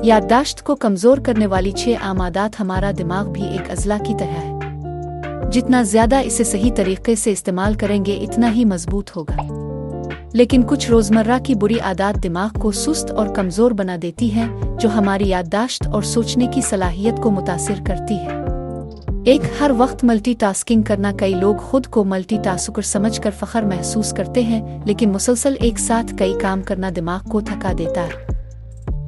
याददाश्त को कमजोर करने वाली 6 आम आदत। हमारा दिमाग भी एक अजला की तरह है, जितना ज्यादा इसे सही तरीके से इस्तेमाल करेंगे इतना ही मजबूत होगा। लेकिन कुछ रोजमर्रा की बुरी आदत दिमाग को सुस्त और कमजोर बना देती हैं, जो हमारी याददाश्त और सोचने की सलाहियत को मुतासिर करती है। एक, हर वक्त मल्टीटास्किंग करना। कई लोग खुद को मल्टीटास्कर समझकर फख्र महसूस करते हैं, लेकिन मुसलसल एक साथ कई काम करना दिमाग को थका देता है।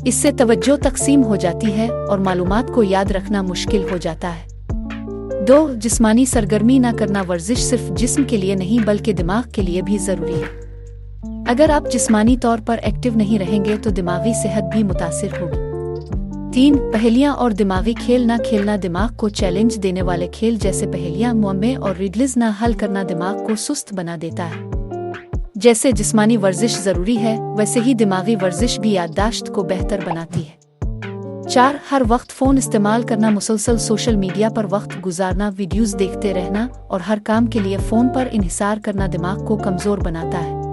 इससे तवज्जो तकसीम हो जाती है और मालूमात को याद रखना मुश्किल हो जाता है। 2, जिस्मानी सरगर्मी ना करना। वर्जिश सिर्फ जिस्म के लिए नहीं बल्कि दिमाग के लिए भी जरूरी है। अगर आप जिस्मानी तौर पर एक्टिव नहीं रहेंगे तो दिमागी सेहत भी मुतासिर होगी। 3, पहेलियां और दिमागी खेल ना खेलना। दिमाग को चैलेंज देने वाले खेल जैसे पहेलियां, मुअम्मे और रिडल्स ना हल करना दिमाग को सुस्त बना देता है। जैसे जिस्मानी वर्जिश जरूरी है, वैसे ही दिमागी वर्जिश भी याददाश्त को बेहतर बनाती है। 4, हर वक्त फ़ोन इस्तेमाल करना। मुसलसल सोशल मीडिया पर वक्त गुजारना, वीडियोस देखते रहना और हर काम के लिए फ़ोन पर इन्हिसार करना दिमाग को कमज़ोर बनाता है।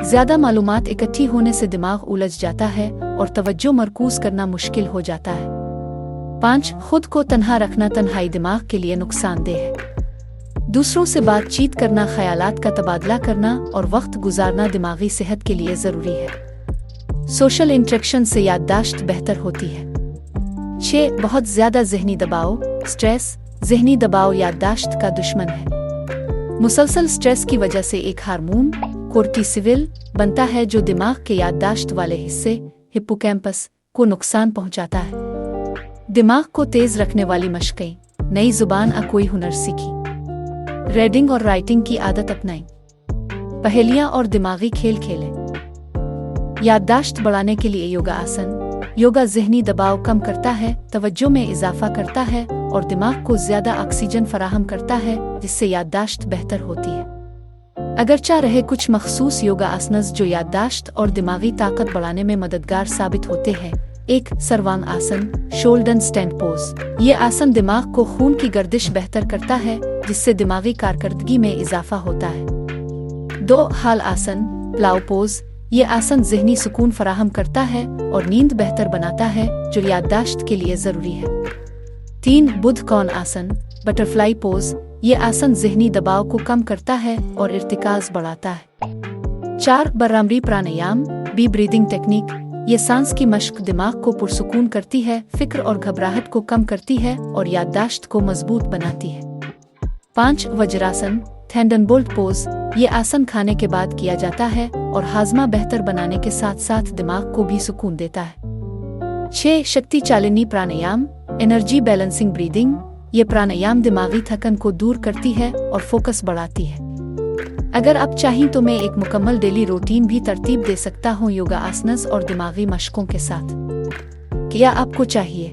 ज़्यादा मालूमात इकट्ठी होने से दिमाग उलझ जाता है और तवज्जो मरकूज करना मुश्किल हो जाता है। 5, खुद को तन्हा रखना। तन्हाई दिमाग के लिए नुकसानदेह है। दूसरों से बातचीत करना, ख्यालात का तबादला करना और वक्त गुजारना दिमागी सेहत के लिए ज़रूरी है। सोशल इंटरेक्शन से याददाश्त बेहतर होती है। 6, बहुत ज़्यादा ज़हनी दबाव। स्ट्रेस, ज़हनी दबाव याददाश्त का दुश्मन है। मुसलसल स्ट्रेस की वजह से एक हार्मोन कोर्टिसोल बनता है जो दिमाग के याददाश्त वाले हिस्से हिप्पोकैम्पस को नुकसान पहुंचाता है। दिमाग को तेज रखने वाली मशक़ें। नई जुबान या कोई हुनर सीखी, रीडिंग और राइटिंग की आदत अपनाएं, पहेलियां और दिमागी खेल खेलें। याददाश्त बढ़ाने के लिए योगा आसन। योगा ज़हनी दबाव कम करता है, तवज्जो में इजाफा करता है और दिमाग को ज़्यादा ऑक्सीजन फराहम करता है, जिससे याददाश्त बेहतर होती है। अगरचा रहे कुछ मखसूस योगा आसनस जो याददाश्त और दिमागी ताकत बढ़ाने में मददगार साबित होते हैं। 1, सर्वांग आसन, शोल्डर स्टैंड पोज। ये आसन दिमाग को खून की गर्दिश बेहतर करता है, जिससे दिमागी कारकर्दगी में इजाफा होता है। 2, हाल आसन, प्लाव पोज। ये आसन ज़हनी सुकून फराहम करता है और नींद बेहतर बनाता है, जो याददाश्त के लिए ज़रूरी है। 3, बुद्ध कौन आसन, बटरफ्लाई पोज। ये आसन ज़हनी दबाव को कम करता है और इर्तिकाज़ बढ़ाता है। 4, बर्रामरी प्राणायाम, बी ब्रीदिंग टेक्निक। ये सांस की मश्क दिमाग को पुरसुकून करती है, फिक्र और घबराहट को कम करती है और याददाश्त को मजबूत बनाती है। 5, वज्रासन, थंडरबोल्ट पोज। ये आसन खाने के बाद किया जाता है और हाजमा बेहतर बनाने के साथ साथ दिमाग को भी सुकून देता है। 6, शक्ति चालिनी प्राणायाम, एनर्जी बैलेंसिंग ब्रीदिंग। ये प्राणायाम दिमागी थकन को दूर करती है और फोकस बढ़ाती है। अगर आप चाहें तो मैं एक मुकम्मल डेली रूटीन भी तरतीब दे सकता हूँ योगा आसनस और दिमागी मशकों के साथ। क्या आपको चाहिए?